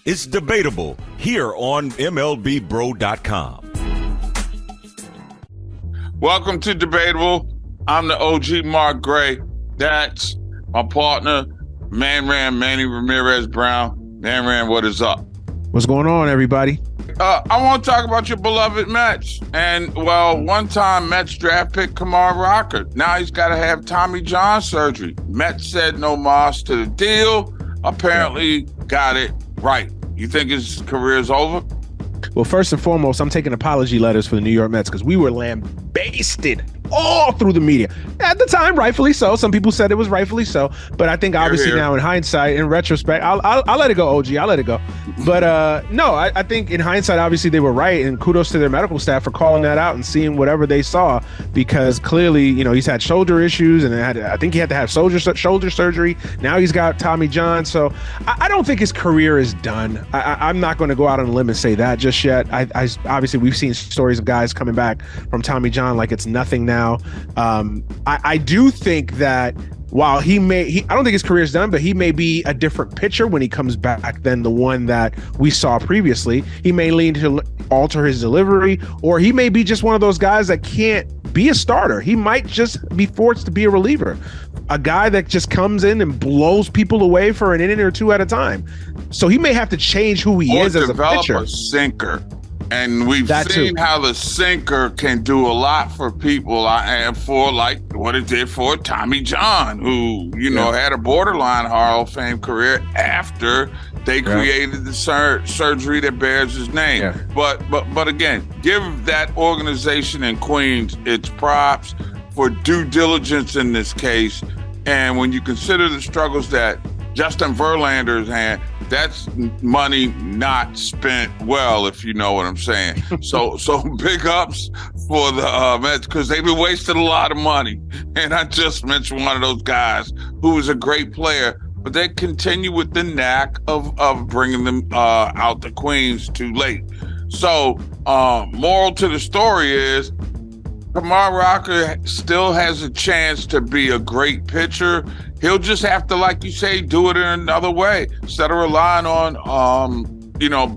It's debatable here on MLBBro.com. Welcome to Debatable. I'm the OG Mark Gray. That's my partner, Manny Ramirez Brown. Man, what is up? What's going on, everybody? I want to talk about your beloved Mets. And, well, one-time Mets draft pick Kumar Rocker. Now he's got to have Tommy John surgery. Mets said no mas to the deal. Apparently got it right. You think his career is over? Well, first and foremost, I'm taking apology letters for the New York Mets because we were lambasted all through the media. At the time, rightfully so. Some people said it was rightfully so. But I think obviously now in hindsight, in retrospect, I'll let it go, OG. I'll let it go. But no, I think in hindsight, obviously they were right. And kudos to their medical staff for calling that out and seeing whatever they saw. Because clearly, you know, he's had shoulder issues and I think he had to have shoulder surgery. Now he's got Tommy John. So I don't think his career is done. I'm not going to go out on a limb and say that just yet. I obviously, we've seen stories of guys coming back from Tommy John like it's nothing now. I do think that while I don't think his career is done, but he may be a different pitcher when he comes back than the one that we saw previously. He may lean to alter his delivery, or he may be just one of those guys that can't be a starter. He might just be forced to be a reliever, a guy that just comes in and blows people away for an inning or two at a time. So he may have to change who he is as a pitcher. Develop a sinker. And we've seen how the sinker can do a lot for people, and for like what it did for Tommy John, who, you know, had a borderline Hall of Fame career after they created the surgery that bears his name. Yeah. But again, give that organization in Queens its props for due diligence in this case. And when you consider the struggles that Justin Verlander's had, that's money not spent well, if you know what I'm saying. So big ups for the Mets, because they've been wasting a lot of money. And I just mentioned one of those guys who was a great player, but they continue with the knack of bringing them out to Queens too late. So moral to the story is Kumar Rocker still has a chance to be a great pitcher. He'll just have to, like you say, do it in another way instead of relying on,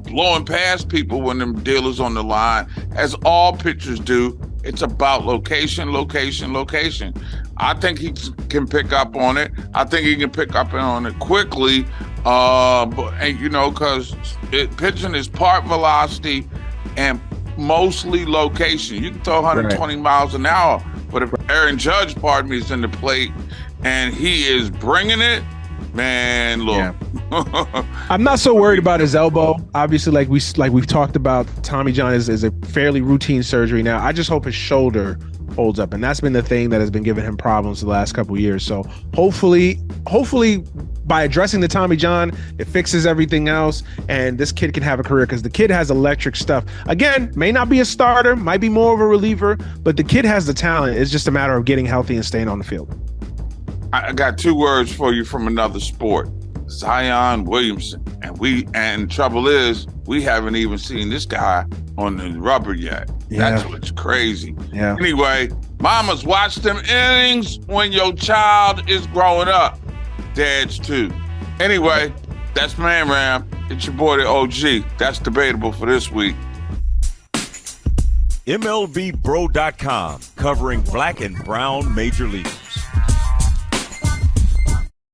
blowing past people when them dealers on the line, as all pitchers do. It's about location. I think he can pick up on it. I think he can pick up on it quickly, because pitching is part velocity and mostly location. You can throw 120 miles an hour, but if Aaron Judge, is in the plate and he is bringing it, man, look. Yeah. I'm not so worried about his elbow. Obviously, like we've talked about, Tommy John is a fairly routine surgery now. I just hope his shoulder holds up, and that's been the thing that has been giving him problems the last couple of years. So hopefully by addressing the Tommy John, it fixes everything else, and this kid can have a career, because the kid has electric stuff. Again, may not be a starter, might be more of a reliever, but the kid has the talent. It's just a matter of getting healthy and staying on the field. I got two words for you from another sport: Zion Williamson. And trouble is, we haven't even seen this guy on the rubber yet. Yeah. That's what's crazy. Yeah. Anyway, mamas, watch them innings when your child is growing up. Dads too. Anyway, that's Man Ram. It's your boy, the OG. That's debatable for this week. MLBBro.com, covering black and brown major league.